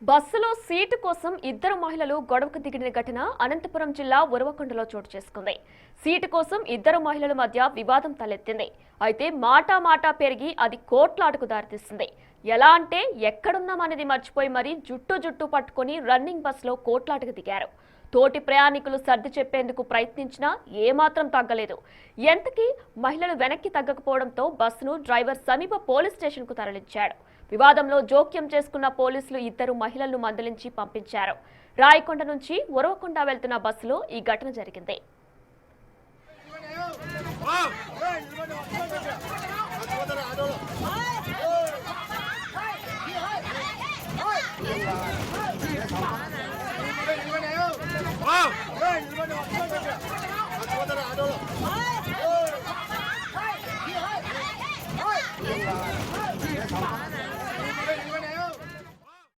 బస్సులో సీటు కోసం ఇద్దరు మహిళలు గొడవకు దిగిన ఘటన అనంతపురం జిల్లా ఉరవకొండలో చోటు చేసుకుంది. సీటు కోసం ఇద్దరు మహిళల మధ్య వివాదం తలెత్తింది. అయితే మాటా పెరిగి అది కోట్లాటకు దారితీసింది. ఎలా అంటే ఎక్కడున్నామనేది మర్చిపోయి మరీ జుట్టు పట్టుకొని రన్నింగ్ బస్సులో కోట్లాటకు దిగారు. తోటి ప్రయాణికులు సర్ది చెప్పేందుకు ప్రయత్నించినా ఏమాత్రం తగ్గలేదు. ఎంతకీ మహిళలు వెనక్కి తగ్గకపోవడంతో బస్సును డ్రైవర్ సమీప పోలీస్ స్టేషన్కు తరలించాడు. వివాదంలో జోక్యం చేసుకున్న పోలీసులు ఇద్దరు మహిళలను మందలించి పంపించారు. రాయకొండ నుంచి ఉరవకొండ వెళ్తున్న బస్సులో ఈ ఘటన జరిగింది. Wow!